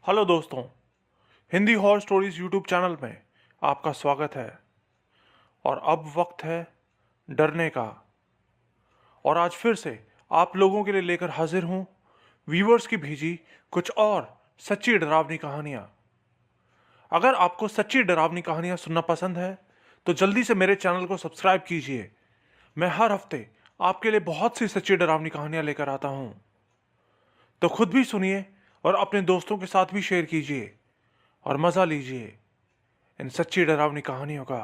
Hello दोस्तों, Hindi horror stories YouTube channel में आपका स्वागत है। और अब वक्त है डरने का। और आज फिर से आप लोगों के लिए लेकर हाजिर हूँ व्यूवर्स की भेजी कुछ और सच्ची डरावनी कहानियाँ। अगर आपको सच्ची डरावनी कहानियाँ सुनना पसंद है तो जल्दी से मेरे चैनल को सब्सक्राइब कीजिए। मैं हर हफ्ते आपके लिए बहुत सी सच्ची डरावनी कहानियाँ लेकर आता हूँ, तो खुद भी सुनिए और अपने दोस्तों के साथ भी शेयर कीजिए और मज़ा लीजिए इन सच्ची डरावनी कहानियों का।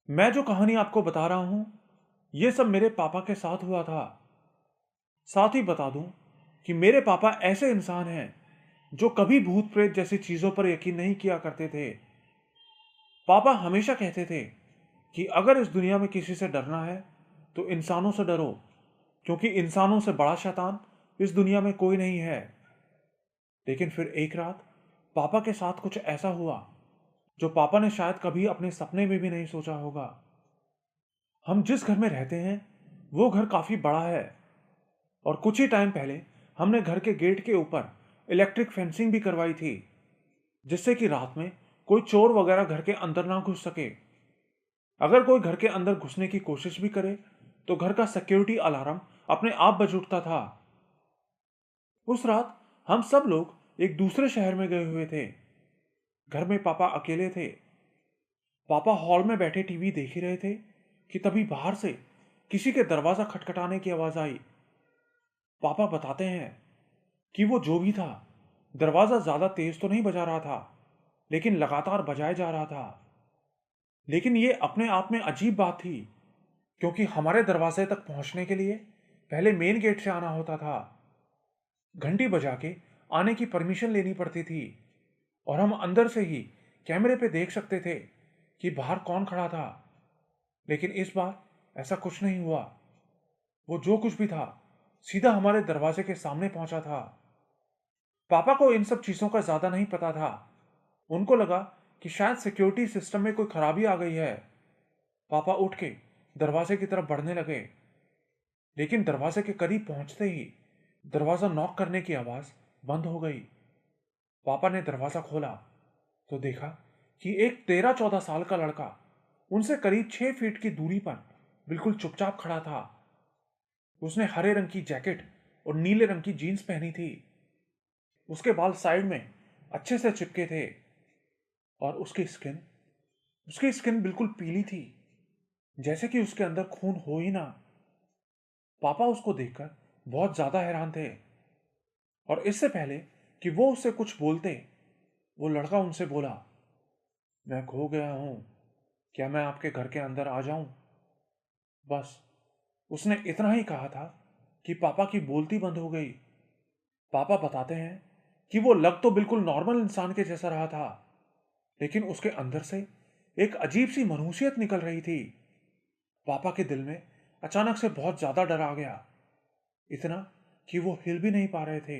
मैं जो कहानी आपको बता रहा हूं यह सब मेरे पापा के साथ हुआ था। साथ ही बता दूं कि मेरे पापा ऐसे इंसान हैं जो कभी भूत प्रेत जैसी चीजों पर यकीन नहीं किया करते थे। पापा हमेशा कहते थे कि अगर इस दुनिया में किसी से डरना है तो इंसानों से डरो, क्योंकि इंसानों से बड़ा शैतान इस दुनिया में कोई नहीं है। लेकिन फिर एक रात पापा के साथ कुछ ऐसा हुआ जो पापा ने शायद कभी अपने सपने में भी नहीं सोचा होगा। हम जिस घर में रहते हैं वो घर काफी बड़ा है और कुछ ही टाइम पहले हमने घर के गेट के ऊपर इलेक्ट्रिक फेंसिंग भी करवाई थी, जिससे कि रात में कोई चोर वगैरह घर के अंदर ना घुस सके। अगर कोई घर के अंदर घुसने की कोशिश भी करे तो घर का सिक्योरिटी अलार्म अपने आप बज उठता था। उस रात हम सब लोग एक दूसरे शहर में गए हुए थे। घर में पापा अकेले थे। पापा हॉल में बैठे टीवी देख ही रहे थे कि तभी बाहर से किसी के दरवाजा खटखटाने की आवाज आई। पापा बताते हैं कि वो जो भी था, दरवाजा ज्यादा तेज तो नहीं बजा रहा था, लेकिन लगातार बजाया जा रहा था। लेकिन ये अपने आप में अजीब बात थी, क्योंकि हमारे दरवाजे तक पहुंचने के लिए पहले मेन गेट से आना होता था। घंटी बजा के आने की परमिशन लेनी पड़ती थी और हम अंदर से ही कैमरे पे देख सकते थे कि बाहर कौन खड़ा था। लेकिन इस बार ऐसा कुछ नहीं हुआ। वो जो कुछ भी था सीधा हमारे दरवाजे के सामने पहुंचा था। पापा को इन सब चीजों का ज्यादा नहीं पता था। उनको लगा कि शायद सिक्योरिटी सिस्टम में कोई खराबी आ गई है। पापा उठ के दरवाजे की तरफ बढ़ने लगे, लेकिन दरवाजे के करीब पहुंचते ही दरवाजा नॉक करने की आवाज बंद हो गई। पापा ने दरवाजा खोला तो देखा कि एक 13-14 साल का लड़का उनसे करीब 6 फीट की दूरी पर बिल्कुल चुपचाप खड़ा था। उसने हरे रंग की जैकेट और नीले रंग की जीन्स पहनी थी। उसके बाल साइड में अच्छे से चिपके थे और उसकी स्किन बिल्कुल पीली थी, जैसे कि उसके अंदर खून हो ही ना। पापा उसको देखकर बहुत ज्यादा हैरान थे और इससे पहले कि वो उससे कुछ बोलते, वो लड़का उनसे बोला, मैं खो गया हूं, क्या मैं आपके घर के अंदर आ जाऊं? बस उसने इतना ही कहा था कि पापा की बोलती बंद हो गई। पापा बताते हैं कि वो लग तो बिल्कुल नॉर्मल इंसान के जैसा रहा था, लेकिन उसके अंदर से एक अजीब सी मनुष्यत निकल रही थी। पापा के दिल में अचानक से बहुत ज्यादा डर आ गया, इतना कि वो हिल भी नहीं पा रहे थे।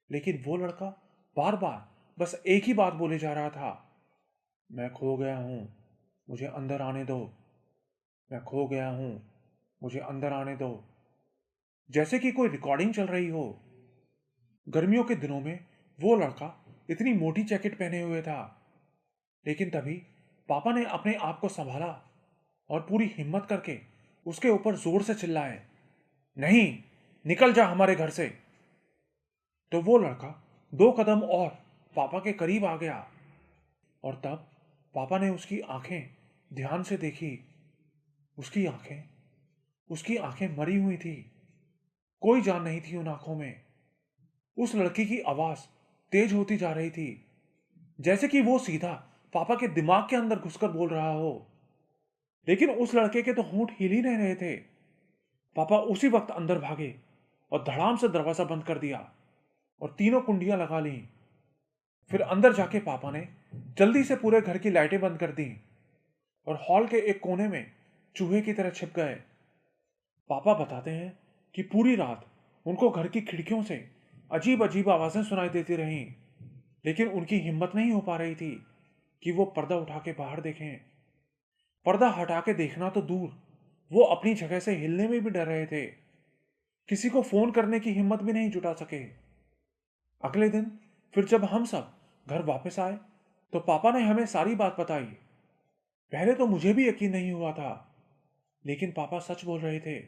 लेकिन वो लड़का बार बार बस एक ही बात बोले जा रहा था, मैं खो गया हूं, मुझे अंदर आने दो। मैं खो गया हूं, मुझे अंदर आने दो। जैसे कि कोई रिकॉर्डिंग चल रही हो। गर्मियों के दिनों में वो लड़का इतनी मोटी जैकेट पहने हुए था। लेकिन तभी पापा ने अपने आप को संभाला और पूरी हिम्मत करके उसके ऊपर जोर से चिल्लाए, नहीं, निकल जा हमारे घर से। तो वो लड़का 2 कदम और पापा के करीब आ गया और तब पापा ने उसकी आंखें ध्यान से देखी। उसकी आंखें उसकी आंखें मरी हुई थी। कोई जान नहीं थी उन आंखों में। उस लड़के की आवाज तेज होती जा रही थी, जैसे कि वो सीधा पापा के दिमाग के अंदर घुसकर बोल रहा हो। लेकिन उस लड़के के तो होंठ हिल ही नहीं रहे थे। पापा उसी वक्त अंदर भागे और धड़ाम से दरवाजा बंद कर दिया और तीनों कुंडियां लगा ली। फिर अंदर जाके पापा ने जल्दी से पूरे घर की लाइटें बंद कर दी और हॉल के एक कोने में चूहे की तरह छिप गए। पापा बताते हैं कि पूरी रात उनको घर की खिड़कियों से अजीब अजीब आवाजें सुनाई देती रहीं, लेकिन उनकी हिम्मत नहीं हो पा रही थी कि वो पर्दा उठा के बाहर देखें। पर्दा हटा के देखना तो दूर, वो अपनी जगह से हिलने में भी डर रहे थे। किसी को फोन करने की हिम्मत भी नहीं जुटा सके। अगले दिन फिर जब हम सब घर वापस आए तो पापा ने हमें सारी बात बताई। पहले तो मुझे भी यकीन नहीं हुआ था, लेकिन पापा सच बोल रहे थे।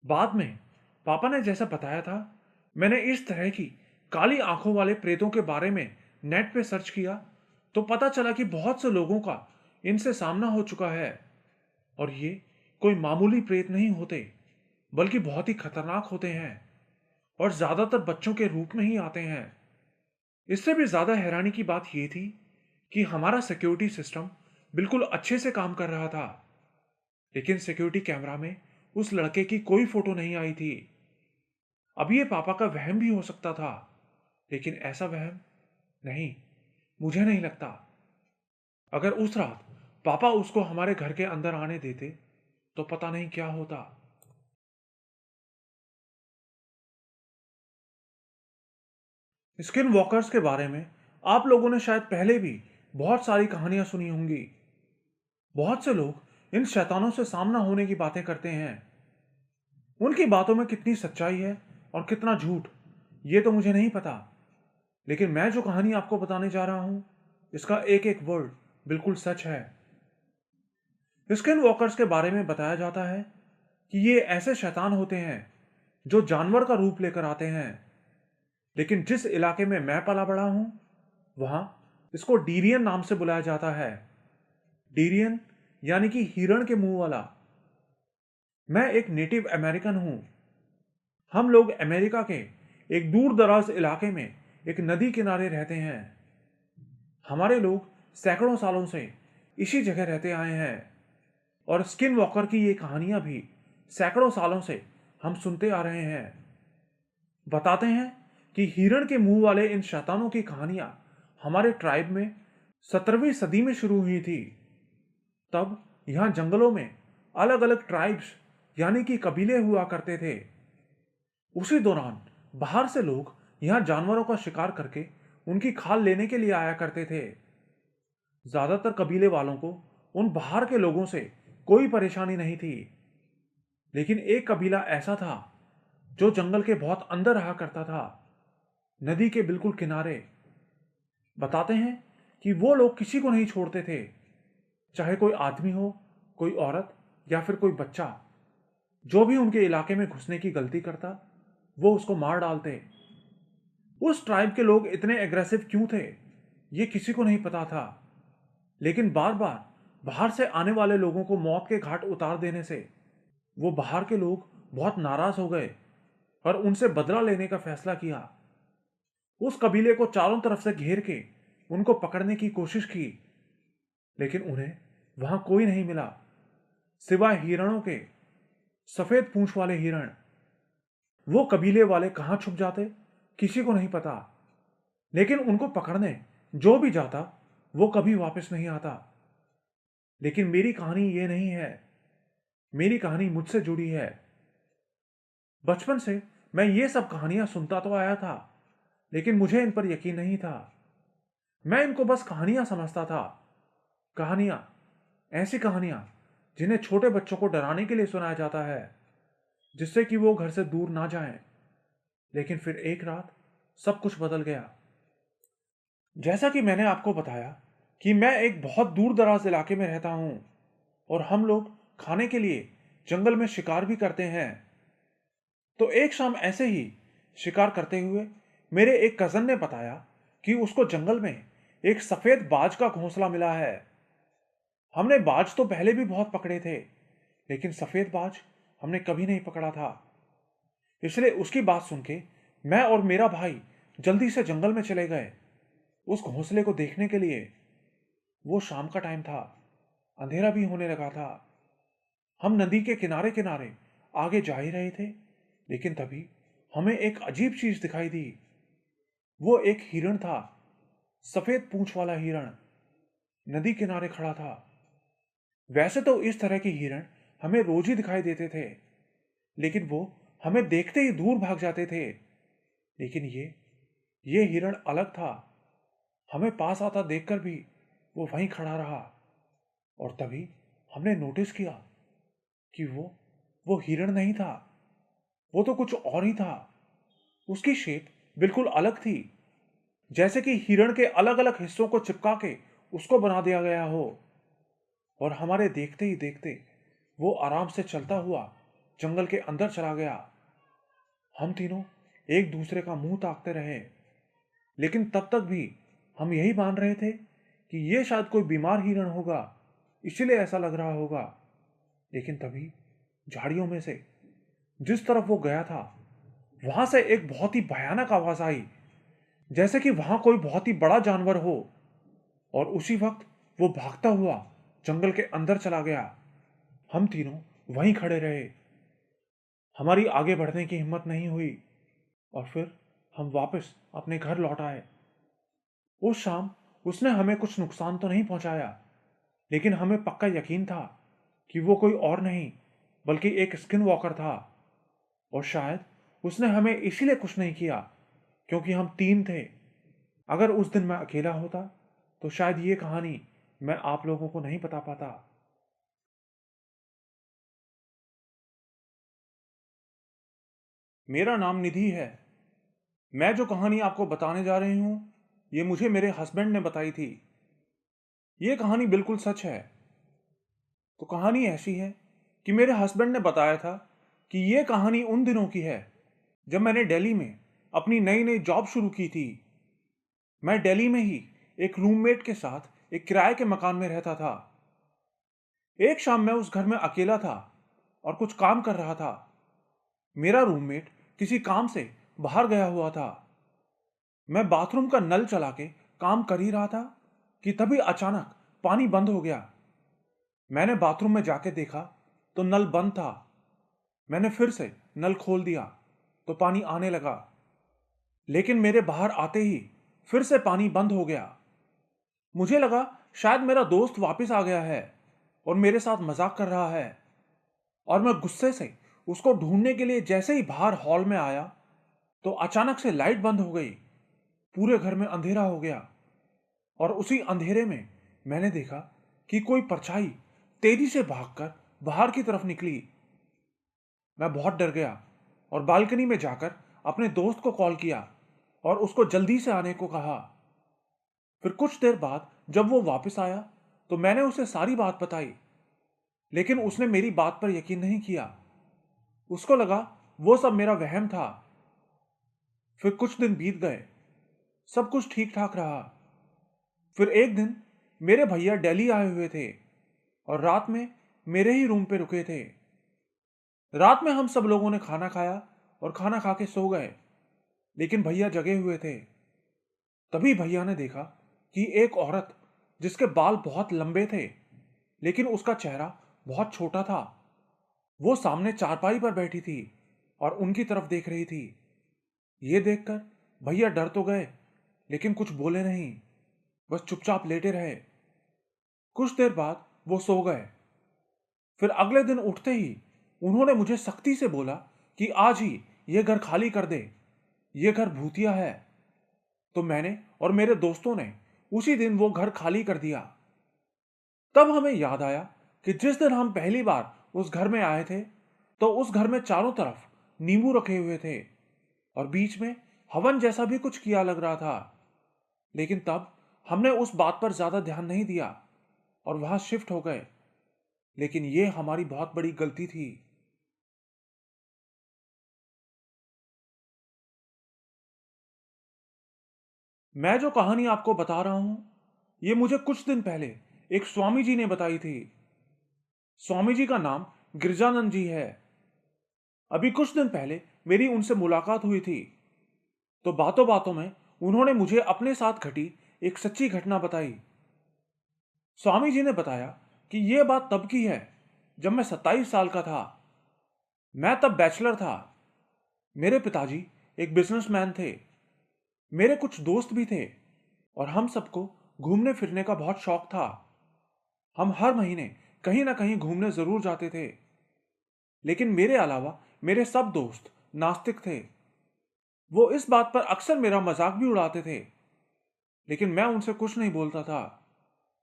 बाद में पापा ने जैसा बताया था, मैंने इस तरह की काली आंखों वाले प्रेतों के बारे में नेट पे सर्च किया तो पता चला कि बहुत से लोगों का इनसे सामना हो चुका है। और ये कोई मामूली प्रेत नहीं होते, बल्कि बहुत ही खतरनाक होते हैं और ज्यादातर बच्चों के रूप में ही आते हैं। इससे भी ज्यादा हैरानी की बात यह थी कि हमारा सिक्योरिटी सिस्टम बिल्कुल अच्छे से काम कर रहा था, लेकिन सिक्योरिटी कैमरा में उस लड़के की कोई फोटो नहीं आई थी। अब ये पापा का वहम भी हो सकता था, लेकिन ऐसा वहम नहीं, मुझे नहीं लगता। अगर उस रात पापा उसको हमारे घर के अंदर आने देते तो पता नहीं क्या होता। स्किन वॉकर्स के बारे में आप लोगों ने शायद पहले भी बहुत सारी कहानियां सुनी होंगी। बहुत से लोग इन शैतानों से सामना होने की बातें करते हैं। उनकी बातों में कितनी सच्चाई है और कितना झूठ, ये तो मुझे नहीं पता, लेकिन मैं जो कहानी आपको बताने जा रहा हूं, इसका एक एक वर्ड बिल्कुल सच है। स्किन वॉकर्स के बारे में बताया जाता है कि ये ऐसे शैतान होते हैं जो जानवर का रूप लेकर आते हैं। लेकिन जिस इलाके में मैं पला बड़ा हूं, वहां इसको डीरियन नाम से बुलाया जाता है। डीरियन यानी कि हिरण के मुंह वाला। मैं एक नेटिव अमेरिकन हूं। हम लोग अमेरिका के एक दूर दराज इलाके में एक नदी किनारे रहते हैं। हमारे लोग सैकड़ों सालों से इसी जगह रहते आए हैं और स्किन वॉकर की ये कहानियां भी सैकड़ों सालों से हम सुनते आ रहे हैं। बताते हैं कि हिरण के मुंह वाले इन शैतानों की कहानियां हमारे ट्राइब में 17वीं सदी में शुरू हुई थी। तब यहां जंगलों में अलग अलग ट्राइब्स यानी कि कबीले हुआ करते थे। उसी दौरान बाहर से लोग यहां जानवरों का शिकार करके उनकी खाल लेने के लिए आया करते थे। ज्यादातर कबीले वालों को उन बाहर के लोगों से कोई परेशानी नहीं थी, लेकिन एक कबीला ऐसा था जो जंगल के बहुत अंदर रहा करता था, नदी के बिल्कुल किनारे। बताते हैं कि वो लोग किसी को नहीं छोड़ते थे, चाहे कोई आदमी हो, कोई औरत या फिर कोई बच्चा। जो भी उनके इलाके में घुसने की गलती करता, वो उसको मार डालते। उस ट्राइब के लोग इतने एग्रेसिव क्यों थे, ये किसी को नहीं पता था, लेकिन बार बार बाहर से आने वाले लोगों को मौत के घाट उतार देने से वो बाहर के लोग बहुत नाराज हो गए और उनसे बदला लेने का फैसला किया। उस कबीले को चारों तरफ से घेर के उनको पकड़ने की कोशिश की, लेकिन उन्हें वहां कोई नहीं मिला सिवाय हिरणों के। सफेद पूंछ वाले हिरण। वो कबीले वाले कहां छुप जाते किसी को नहीं पता, लेकिन उनको पकड़ने जो भी जाता वो कभी वापस नहीं आता। लेकिन मेरी कहानी ये नहीं है। मेरी कहानी मुझसे जुड़ी है। बचपन से मैं ये सब कहानियां सुनता तो आया था, लेकिन मुझे इन पर यकीन नहीं था। मैं इनको बस कहानियां समझता था। कहानियां, ऐसी कहानियां जिन्हें छोटे बच्चों को डराने के लिए सुनाया जाता है, जिससे कि वो घर से दूर ना जाएं। लेकिन फिर एक रात सब कुछ बदल गया। जैसा कि मैंने आपको बताया कि मैं एक बहुत दूर दराज इलाके में रहता हूं और हम लोग खाने के लिए जंगल में शिकार भी करते हैं। तो एक शाम ऐसे ही शिकार करते हुए मेरे एक कजन ने बताया कि उसको जंगल में एक सफेद बाज का घोंसला मिला है। हमने बाज तो पहले भी बहुत पकड़े थे, लेकिन सफेद बाज हमने कभी नहीं पकड़ा था। इसलिए उसकी बात सुन के मैं और मेरा भाई जल्दी से जंगल में चले गए उस घोंसले को देखने के लिए। वो शाम का टाइम था, अंधेरा भी होने लगा था। हम नदी के किनारे किनारे आगे जा ही रहे थे, लेकिन तभी हमें एक अजीब चीज दिखाई दी। वो एक हिरण था, सफेद पूंछ वाला हिरण, नदी किनारे खड़ा था। वैसे तो इस तरह के हिरण हमें रोज ही दिखाई देते थे, लेकिन वो हमें देखते ही दूर भाग जाते थे। लेकिन ये हिरण अलग था। हमें पास आता देखकर भी वो वहीं खड़ा रहा। और तभी हमने नोटिस किया कि वो हिरण नहीं था, वो तो कुछ और ही था। उसकी शेप बिल्कुल अलग थी, जैसे कि हिरण के अलग अलग हिस्सों को चिपका के उसको बना दिया गया हो। और हमारे देखते ही देखते वो आराम से चलता हुआ जंगल के अंदर चला गया। हम तीनों एक दूसरे का मुंह ताकते रहे, लेकिन तब तक भी हम यही मान रहे थे कि ये शायद कोई बीमार हिरण होगा, इसीलिए ऐसा लग रहा होगा। लेकिन तभी झाड़ियों में से जिस तरफ वो गया था, वहां से एक बहुत ही भयानक आवाज आई, जैसे कि वहां कोई बहुत ही बड़ा जानवर हो। और उसी वक्त वो भागता हुआ जंगल के अंदर चला गया। हम तीनों वहीं खड़े रहे, हमारी आगे बढ़ने की हिम्मत नहीं हुई। और फिर हम वापस अपने घर लौट आए। उस शाम उसने हमें कुछ नुकसान तो नहीं पहुंचाया, लेकिन हमें पक्का यकीन था कि वो कोई और नहीं बल्कि एक स्किन वॉकर था। और शायद उसने हमें इसीलिए कुछ नहीं किया क्योंकि हम तीन थे। अगर उस दिन मैं अकेला होता तो शायद ये कहानी मैं आप लोगों को नहीं बता पाता। मेरा नाम निधि है। मैं जो कहानी आपको बताने जा रही हूं, ये मुझे मेरे हस्बैंड ने बताई थी। ये कहानी बिल्कुल सच है। तो कहानी ऐसी है कि मेरे हस्बैंड ने बताया था कि ये कहानी उन दिनों की है जब मैंने दिल्ली में अपनी नई नई जॉब शुरू की थी। मैं दिल्ली में ही एक रूममेट के साथ एक किराए के मकान में रहता था। एक शाम मैं उस घर में अकेला था और कुछ काम कर रहा था। मेरा रूममेट किसी काम से बाहर गया हुआ था। मैं बाथरूम का नल चला के काम कर ही रहा था कि तभी अचानक पानी बंद हो गया। मैंने बाथरूम में जाके देखा तो नल बंद था। मैंने फिर से नल खोल दिया तो पानी आने लगा, लेकिन मेरे बाहर आते ही फिर से पानी बंद हो गया। मुझे लगा शायद मेरा दोस्त वापस आ गया है और मेरे साथ मजाक कर रहा है। और मैं गुस्से से उसको ढूंढने के लिए जैसे ही बाहर हॉल में आया तो अचानक से लाइट बंद हो गई। पूरे घर में अंधेरा हो गया और उसी अंधेरे में मैंने देखा कि कोई परछाई तेजी से भागकर बाहर की तरफ निकली। मैं बहुत डर गया और बालकनी में जाकर अपने दोस्त को कॉल किया और उसको जल्दी से आने को कहा। फिर कुछ देर बाद जब वो वापस आया तो मैंने उसे सारी बात बताई, लेकिन उसने मेरी बात पर यकीन नहीं किया। उसको लगा वो सब मेरा वहम था। फिर कुछ दिन बीत गए, सब कुछ ठीक ठाक रहा। फिर एक दिन मेरे भैया दिल्ली आए हुए थे और रात में मेरे ही रूम पे रुके थे। रात में हम सब लोगों ने खाना खाया और खाना खा के सो गए, लेकिन भैया जगे हुए थे। तभी भैया ने देखा कि एक औरत जिसके बाल बहुत लंबे थे लेकिन उसका चेहरा बहुत छोटा था, वो सामने चारपाई पर बैठी थी और उनकी तरफ देख रही थी। ये देखकर भैया डर तो गए, लेकिन कुछ बोले नहीं, बस चुपचाप लेटे रहे। कुछ देर बाद वो सो गए। फिर अगले दिन उठते ही उन्होंने मुझे सख्ती से बोला कि आज ही ये घर खाली कर दे, ये घर भूतिया है। तो मैंने और मेरे दोस्तों ने उसी दिन वो घर खाली कर दिया। तब हमें याद आया कि जिस दिन हम पहली बार उस घर में आए थे तो उस घर में चारों तरफ नींबू रखे हुए थे और बीच में हवन जैसा भी कुछ किया लग रहा था। लेकिन तब हमने उस बात पर ज्यादा ध्यान नहीं दिया और वहां शिफ्ट हो गए। लेकिन यह हमारी बहुत बड़ी गलती थी। मैं जो कहानी आपको बता रहा हूं, ये मुझे कुछ दिन पहले एक स्वामी जी ने बताई थी। स्वामी जी का नाम गिरजानंद जी है। अभी कुछ दिन पहले मेरी उनसे मुलाकात हुई थी, तो बातों बातों में उन्होंने मुझे अपने साथ घटी एक सच्ची घटना बताई। स्वामी जी ने बताया कि यह बात तब की है जब मैं 27 साल का था। मैं तब बैचलर था। मेरे पिताजी एक बिजनेसमैन थे। मेरे कुछ दोस्त भी थे और हम सबको घूमने फिरने का बहुत शौक था। हम हर महीने कहीं ना कहीं घूमने जरूर जाते थे। लेकिन मेरे अलावा मेरे सब दोस्त नास्तिक थे। वो इस बात पर अक्सर मेरा मजाक भी उड़ाते थे, लेकिन मैं उनसे कुछ नहीं बोलता था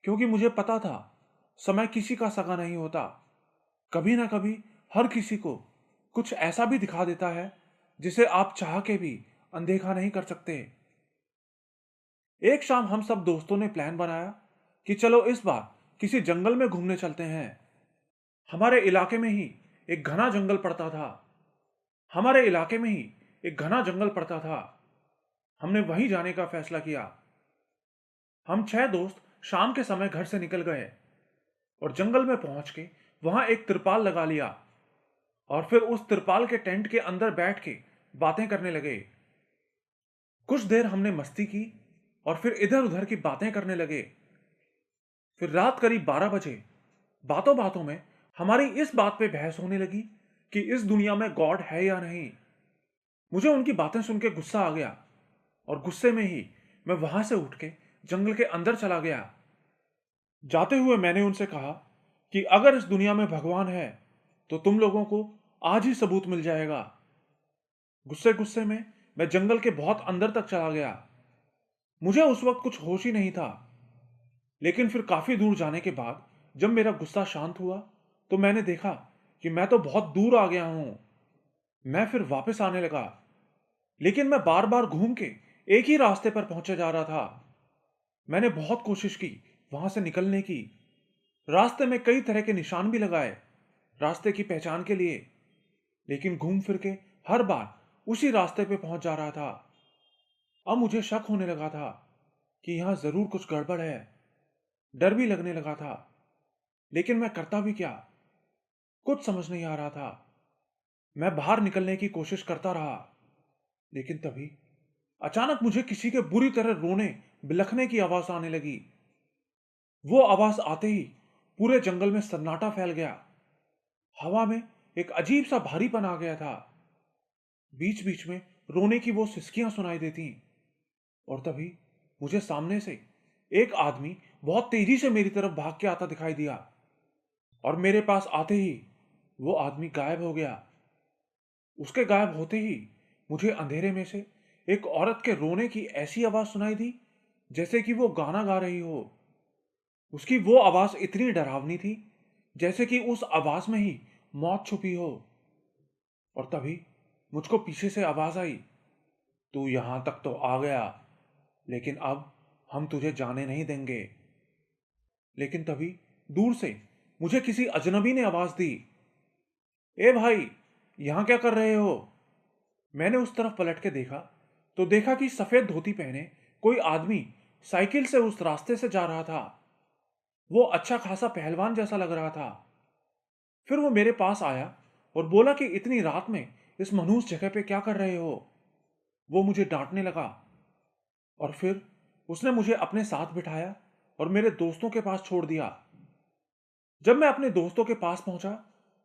क्योंकि मुझे पता था समय किसी का सगा नहीं होता। कभी ना कभी हर किसी को कुछ ऐसा भी दिखा देता है जिसे आप चाह के भी अनदेखा नहीं कर सकते। एक शाम हम सब दोस्तों ने प्लान बनाया कि चलो इस बार किसी जंगल में घूमने चलते हैं। हमारे इलाके में ही एक घना जंगल पड़ता था। हमारे इलाके में ही एक घना जंगल पड़ता था। हमने वहीं जाने का फैसला किया। हम 6 दोस्त शाम के समय घर से निकल गए और जंगल में पहुंच के वहां एक तिरपाल लगा लिया और फिर उस तिरपाल के टेंट के अंदर बैठ के बातें करने लगे। कुछ देर हमने मस्ती की और फिर इधर उधर की बातें करने लगे। फिर रात करीब 12 बजे बातों बातों में हमारी इस बात पे बहस होने लगी कि इस दुनिया में गॉड है या नहीं। मुझे उनकी बातें सुन के गुस्सा आ गया और गुस्से में ही मैं वहां से उठ के जंगल के अंदर चला गया। जाते हुए मैंने उनसे कहा कि अगर इस दुनिया में भगवान है तो तुम लोगों को आज ही सबूत मिल जाएगा। गुस्से गुस्से में मैं जंगल के बहुत अंदर तक चला गया। मुझे उस वक्त कुछ होश ही नहीं था। लेकिन फिर काफी दूर जाने के बाद जब मेरा गुस्सा शांत हुआ तो मैंने देखा कि मैं तो बहुत दूर आ गया हूं। मैं फिर वापस आने लगा, लेकिन मैं बार बार घूम के एक ही रास्ते पर पहुंचे जा रहा था। मैंने बहुत कोशिश की वहां से निकलने की। रास्ते में कई तरह के निशान भी लगाए रास्ते की पहचान के लिए, लेकिन घूम फिर के हर बार उसी रास्ते पे पहुंच जा रहा था। अब मुझे शक होने लगा था कि यहां जरूर कुछ गड़बड़ है। डर भी लगने लगा था, लेकिन मैं करता भी क्या, कुछ समझ नहीं आ रहा था। मैं बाहर निकलने की कोशिश करता रहा, लेकिन तभी अचानक मुझे किसी के बुरी तरह रोने बिलखने की आवाज आने लगी। वो आवाज आते ही पूरे जंगल में सन्नाटा फैल गया। हवा में एक अजीब सा भारीपन आ गया था। बीच बीच में रोने की वो सिसकियां सुनाई देती और तभी मुझे सामने से एक आदमी बहुत तेजी से मेरी तरफ भाग के आता दिखाई दिया और मेरे पास आते ही वो आदमी गायब हो गया। उसके गायब होते ही मुझे अंधेरे में से एक औरत के रोने की ऐसी आवाज सुनाई दी जैसे कि वो गाना गा रही हो। उसकी वो आवाज इतनी डरावनी थी जैसे कि उस आवाज में ही मौत छुपी हो। और तभी मुझको पीछे से आवाज आई, तू यहां तक तो आ गया, लेकिन अब हम तुझे जाने नहीं देंगे। लेकिन तभी दूर से मुझे किसी अजनबी ने आवाज दी, ए भाई, यहां क्या कर रहे हो? मैंने उस तरफ पलट के देखा तो देखा कि सफेद धोती पहने कोई आदमी साइकिल से उस रास्ते से जा रहा था। वो अच्छा खासा पहलवान जैसा लग रहा था। फिर वो मेरे पास आया और बोला कि इतनी रात में इस मनहूस जगह पे क्या कर रहे हो। वो मुझे डांटने लगा और फिर उसने मुझे अपने साथ बिठाया और मेरे दोस्तों के पास छोड़ दिया। जब मैं अपने दोस्तों के पास पहुंचा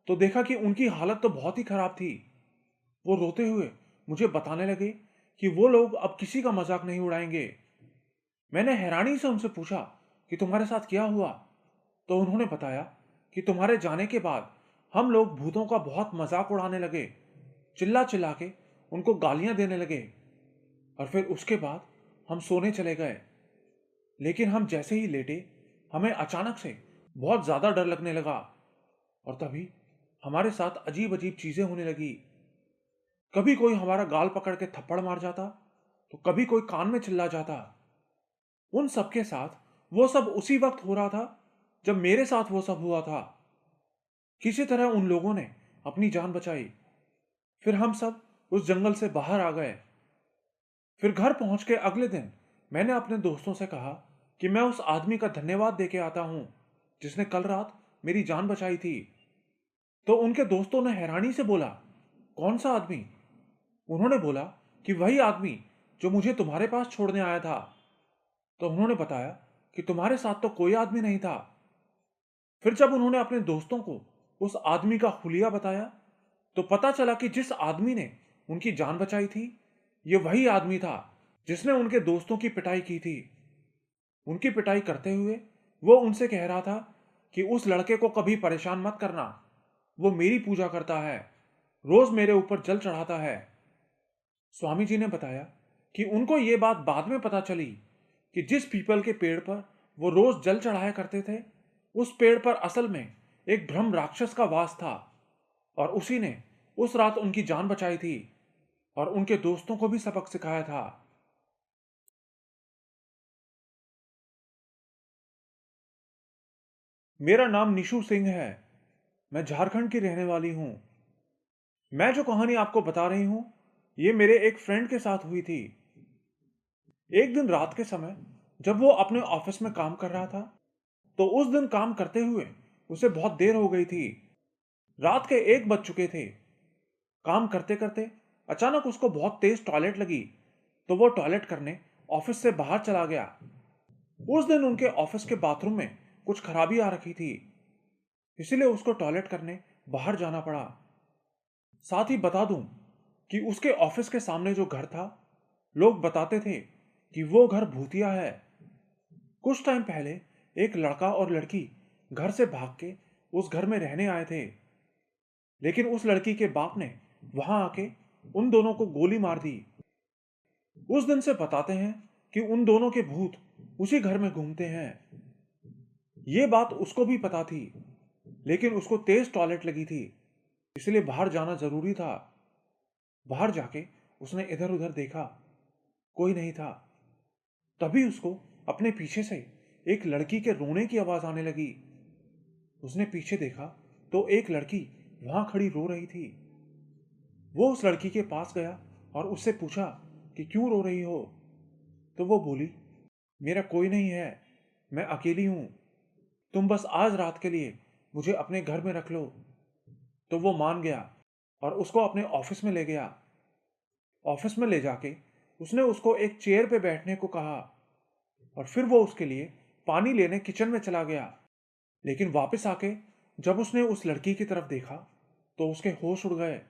तो देखा कि उनकी हालत तो बहुत ही खराब थी। वो रोते हुए मुझे बताने लगे कि वो लोग अब किसी का मजाक नहीं उड़ाएंगे। मैंने हैरानी से उनसे पूछा कि तुम्हारे साथ क्या हुआ, तो उन्होंने बताया कि तुम्हारे जाने के बाद हम लोग भूतों का बहुत मजाक उड़ाने लगे, चिल्ला चिल्ला के उनको गालियां देने लगे और फिर उसके बाद हम सोने चले गए। लेकिन हम जैसे ही लेटे हमें अचानक से बहुत ज्यादा डर लगने लगा और तभी हमारे साथ अजीब अजीब चीजें होने लगी। कभी कोई हमारा गाल पकड़ के थप्पड़ मार जाता तो कभी कोई कान में चिल्ला जाता। उन सबके साथ वो सब उसी वक्त हो रहा था जब मेरे साथ वो सब हुआ था। किसी तरह उन लोगों ने अपनी जान बचाई। फिर हम सब उस जंगल से बाहर आ गए। फिर घर पहुंच के अगले दिन मैंने अपने दोस्तों से कहा कि मैं उस आदमी का धन्यवाद देके आता हूं जिसने कल रात मेरी जान बचाई थी। तो उनके दोस्तों ने हैरानी से बोला, कौन सा आदमी? उन्होंने बोला कि वही आदमी जो मुझे तुम्हारे पास छोड़ने आया था। तो उन्होंने बताया कि तुम्हारे साथ तो कोई आदमी नहीं था। फिर जब उन्होंने अपने दोस्तों को उस आदमी का हुलिया बताया तो पता चला कि जिस आदमी ने उनकी जान बचाई थी ये वही आदमी था जिसने उनके दोस्तों की पिटाई की थी। उनकी पिटाई करते हुए वो उनसे कह रहा था कि उस लड़के को कभी परेशान मत करना, वो मेरी पूजा करता है, रोज मेरे ऊपर जल चढ़ाता है। स्वामी जी ने बताया कि उनको ये बात बाद में पता चली कि जिस पीपल के पेड़ पर वो रोज जल चढ़ाया करते थे उस पेड़ पर असल में एक ब्रह्म राक्षस का वास था और उसी ने उस रात उनकी जान बचाई थी और उनके दोस्तों को भी सबक सिखाया था। मेरा नाम निशु सिंह है। मैं झारखंड की रहने वाली हूं। मैं जो कहानी आपको बता रही हूं, ये मेरे एक फ्रेंड के साथ हुई थी। एक दिन रात के समय जब वो अपने ऑफिस में काम कर रहा था, तो उस दिन काम करते हुए उसे बहुत देर हो गई थी। रात के 1 बज चुके थे। काम करते करते अचानक उसको बहुत तेज टॉयलेट लगी, तो वो टॉयलेट करने ऑफिस से बाहर चला गया। उस दिन उनके ऑफिस के बाथरूम में कुछ खराबी आ रखी थी, इसीलिए उसको टॉयलेट करने बाहर जाना पड़ा। साथ ही बता दूं कि उसके ऑफिस के सामने जो घर था, लोग बताते थे कि वो घर भूतिया है। कुछ टाइम पहले एक लड़का और लड़की घर से भाग के उस घर में रहने आए थे, लेकिन उस लड़की के बाप ने वहां आके उन दोनों को गोली मार दी। उस दिन से बताते हैं कि उन दोनों के भूत उसी घर में घूमते हैं। ये बात उसको भी पता थी, लेकिन उसको तेज टॉयलेट लगी थी, इसलिए बाहर जाना जरूरी था। बाहर जाके उसने इधर उधर देखा, कोई नहीं था। तभी उसको अपने पीछे से एक लड़की के रोने की आवाज आने लगी। उसने पीछे देखा तो एक लड़की वहां खड़ी रो रही थी। वो उस लड़की के पास गया और उससे पूछा कि क्यों रो रही हो। तो वो बोली, मेरा कोई नहीं है, मैं अकेली हूं। तुम बस आज रात के लिए मुझे अपने घर में रख लो। तो वो मान गया और उसको अपने ऑफिस में ले गया। ऑफिस में ले जाके उसने उसको एक चेयर पे बैठने को कहा और फिर वो उसके लिए पानी लेने किचन में चला गया। लेकिन वापस आके जब उसने उस लड़की की तरफ देखा तो उसके होश उड़ गए।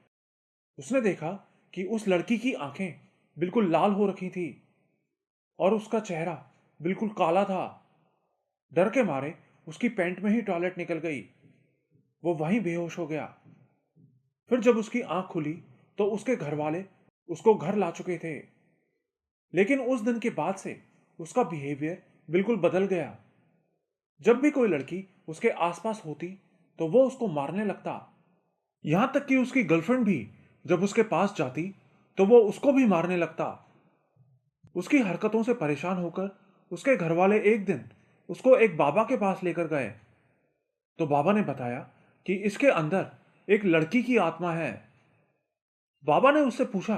उसने देखा कि उस लड़की की आंखें बिल्कुल लाल हो रखी थी और उसका चेहरा बिल्कुल काला था। डर के मारे उसकी पैंट में ही टॉयलेट निकल गई। वो वहीं बेहोश हो गया। फिर जब उसकी आंख खुली तो उसके घर वाले उसको घर ला चुके थे। लेकिन उस दिन के बाद से उसका बिहेवियर बिल्कुल बदल गया। जब भी कोई लड़की उसके आसपास होती तो वो उसको मारने लगता। यहां तक कि उसकी गर्लफ्रेंड भी जब उसके पास जाती तो वो उसको भी मारने लगता। उसकी हरकतों से परेशान होकर उसके घर वाले एक दिन उसको एक बाबा के पास लेकर गए। तो बाबा ने बताया कि इसके अंदर एक लड़की की आत्मा है। बाबा ने उससे पूछा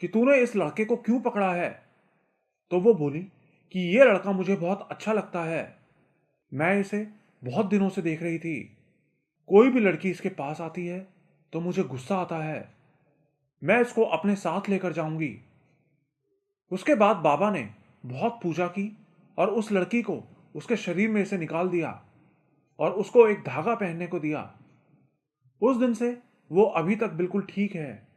कि तूने इस लड़के को क्यों पकड़ा है। तो वो बोली कि यह लड़का मुझे बहुत अच्छा लगता है, मैं इसे बहुत दिनों से देख रही थी। कोई भी लड़की इसके पास आती है तो मुझे गुस्सा आता है, मैं इसको अपने साथ लेकर जाऊंगी। उसके बाद बाबा ने बहुत पूजा की और उस लड़की को उसके शरीर में से निकाल दिया और उसको एक धागा पहनने को दिया। उस दिन से वो अभी तक बिल्कुल ठीक है।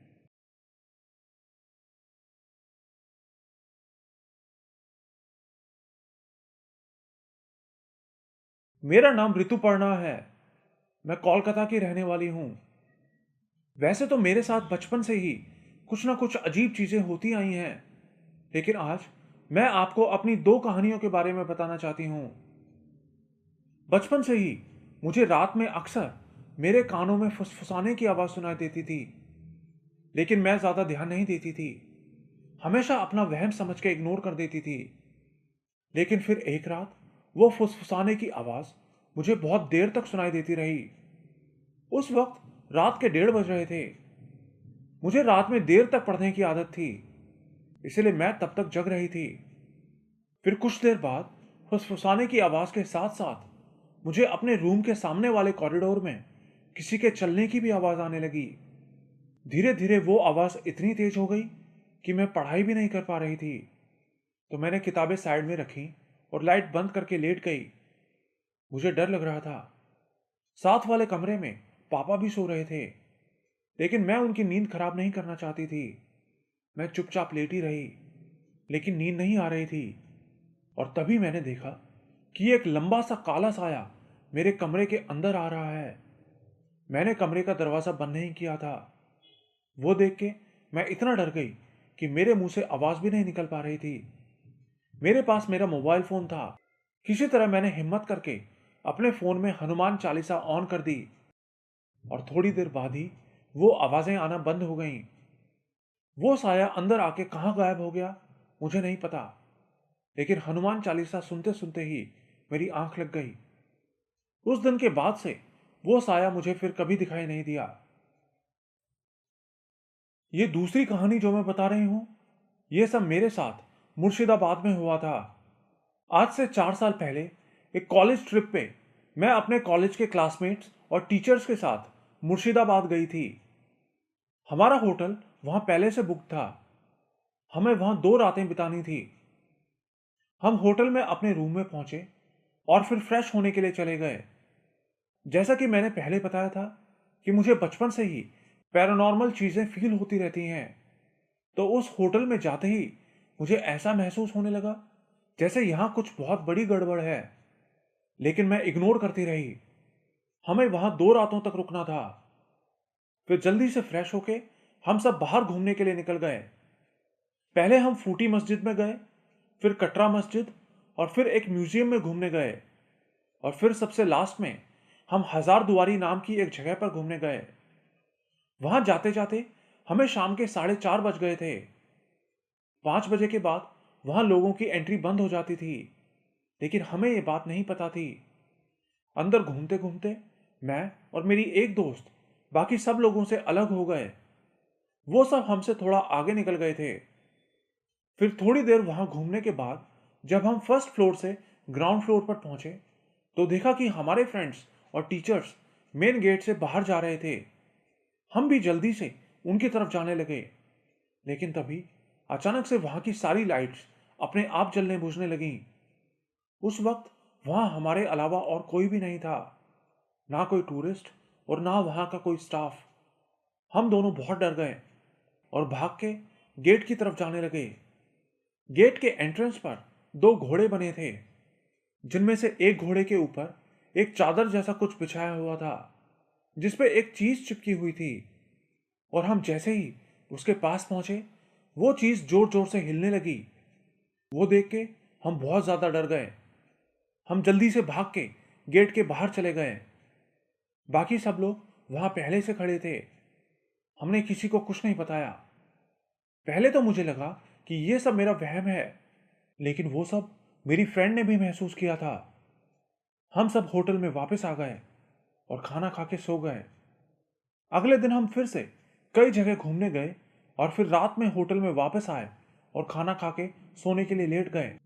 मेरा नाम ऋतुपर्णा है। मैं कोलकाता की रहने वाली हूं। वैसे तो मेरे साथ बचपन से ही कुछ ना कुछ अजीब चीजें होती आई हैं, लेकिन आज मैं आपको अपनी 2 कहानियों के बारे में बताना चाहती हूं। बचपन से ही मुझे रात में अक्सर मेरे कानों में फुसफुसाने की आवाज सुनाई देती थी, लेकिन मैं ज्यादा ध्यान नहीं देती थी, हमेशा अपना वहम समझ के इग्नोर कर देती थी। लेकिन फिर एक रात वो फुसफुसाने की आवाज मुझे बहुत देर तक सुनाई देती रही। उस वक्त रात के 1:30 बज रहे थे। मुझे रात में देर तक पढ़ने की आदत थी, इसलिए मैं तब तक जग रही थी। फिर कुछ देर बाद फुसफुसाने की आवाज के साथ साथ मुझे अपने रूम के सामने वाले कॉरिडोर में किसी के चलने की भी आवाज आने लगी। धीरे धीरे वो आवाज इतनी तेज हो गई कि मैं पढ़ाई भी नहीं कर पा रही थी। तो मैंने किताबें साइड में रखी और लाइट बंद करके लेट गई। मुझे डर लग रहा था। साथ वाले कमरे में पापा भी सो रहे थे, लेकिन मैं उनकी नींद खराब नहीं करना चाहती थी। मैं चुपचाप लेटी रही, लेकिन नींद नहीं आ रही थी। और तभी मैंने देखा कि एक लंबा सा काला साया मेरे कमरे के अंदर आ रहा है। मैंने कमरे का दरवाजा बंद नहीं किया था। वो देख के मैं इतना डर गई कि मेरे मुंह से आवाज भी नहीं निकल पा रही थी। मेरे पास मेरा मोबाइल फोन था। किसी तरह मैंने हिम्मत करके अपने फोन में हनुमान चालीसा ऑन कर दी और थोड़ी देर बाद ही वो आवाजें आना बंद हो गईं। वो साया अंदर आके कहां गायब हो गया मुझे नहीं पता, लेकिन हनुमान चालीसा सुनते सुनते ही मेरी आंख लग गई। उस दिन के बाद से वो साया मुझे फिर कभी दिखाई नहीं दिया। ये दूसरी कहानी जो मैं बता रही हूं, ये सब मेरे साथ मुर्शिदाबाद में हुआ था। आज से 4 साल पहले एक कॉलेज ट्रिप पे मैं अपने कॉलेज के क्लासमेट्स और टीचर्स के साथ मुर्शिदाबाद गई थी। हमारा होटल वहां पहले से बुक था। हमें वहां 2 रातें बितानी थी। हम होटल में अपने रूम में पहुंचे और फिर फ्रेश होने के लिए चले गए। जैसा कि मैंने पहले बताया था कि मुझे बचपन से ही पैरानॉर्मल चीजें फील होती रहती हैं, तो उस होटल में जाते ही मुझे ऐसा महसूस होने लगा जैसे यहां कुछ बहुत बड़ी गड़बड़ है। लेकिन मैं इग्नोर करती रही। हमें वहां 2 रातों तक रुकना था। फिर जल्दी से फ्रेश होके हम सब बाहर घूमने के लिए निकल गए। पहले हम फूटी मस्जिद में गए, फिर कटरा मस्जिद, और फिर एक म्यूजियम में घूमने गए, और फिर सबसे लास्ट में हम हजार दुआरी नाम की एक जगह पर घूमने गए। वहां जाते जाते हमें शाम के 4:30 बज गए थे। 5 बजे के बाद वहां लोगों की एंट्री बंद हो जाती थी, लेकिन हमें यह बात नहीं पता थी। अंदर घूमते घूमते मैं और मेरी एक दोस्त बाकी सब लोगों से अलग हो गए। वो सब हमसे थोड़ा आगे निकल गए थे। फिर थोड़ी देर वहां घूमने के बाद जब हम फर्स्ट फ्लोर से ग्राउंड फ्लोर पर पहुंचे, तो देखा कि हमारे फ्रेंड्स और टीचर्स मेन गेट से बाहर जा रहे थे। हम भी जल्दी से उनकी तरफ जाने लगे, लेकिन तभी अचानक से वहां की सारी लाइट्स अपने आप जलने बुझने लगीं। उस वक्त वहां हमारे अलावा और कोई भी नहीं था, ना कोई टूरिस्ट और ना वहां का कोई स्टाफ। हम दोनों बहुत डर गए और भाग के गेट की तरफ जाने लगे। गेट के एंट्रेंस पर 2 घोड़े बने थे, जिनमें से एक घोड़े के ऊपर एक चादर जैसा कुछ बिछाया हुआ था, जिसपे एक चीज चिपकी हुई थी। और हम जैसे ही उसके पास पहुंचे, वो चीज जोर जोर से हिलने लगी। वो देख के हम बहुत ज्यादा डर गए। हम जल्दी से भाग के गेट के बाहर चले गए। बाकी सब लोग वहां पहले से खड़े थे। हमने किसी को कुछ नहीं बताया। पहले तो मुझे लगा कि ये सब मेरा वहम है, लेकिन वो सब मेरी फ्रेंड ने भी महसूस किया था। हम सब होटल में वापस आ गए और खाना खा के सो गए। अगले दिन हम फिर से कई जगह घूमने गए और फिर रात में होटल में वापस आए और खाना खा के सोने के लिए लेट गए।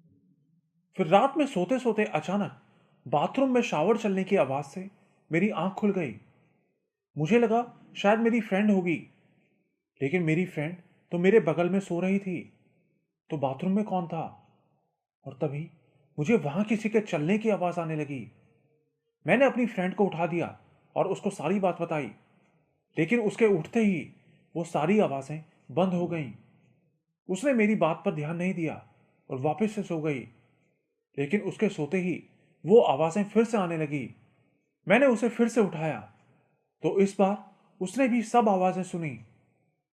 फिर रात में सोते सोते अचानक बाथरूम में शावर चलने की आवाज से मेरी आंख खुल गई। मुझे लगा शायद मेरी फ्रेंड होगी, लेकिन मेरी फ्रेंड तो मेरे बगल में सो रही थी, तो बाथरूम में कौन था? और तभी मुझे वहां किसी के चलने की आवाज आने लगी। मैंने अपनी फ्रेंड को उठा दिया और उसको सारी बात बताई, लेकिन उसके उठते ही वो सारी आवाजें बंद हो गईं। उसने मेरी बात पर ध्यान नहीं दिया और वापस से सो गई, लेकिन उसके सोते ही वो आवाजें फिर से आने लगी। मैंने उसे फिर से उठाया, तो इस बार उसने भी सब आवाजें सुनी।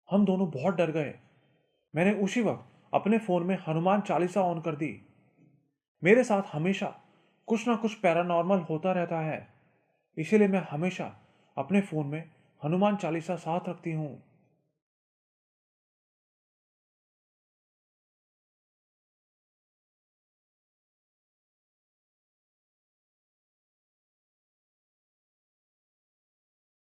हम दोनों बहुत डर गए। मैंने उसी वक्त अपने फोन में हनुमान चालीसा ऑन कर दी। मेरे साथ हमेशा कुछ ना कुछ पैरानॉर्मल होता रहता है, इसीलिए मैं हमेशा अपने फोन में हनुमान चालीसा साथ रखती हूँ।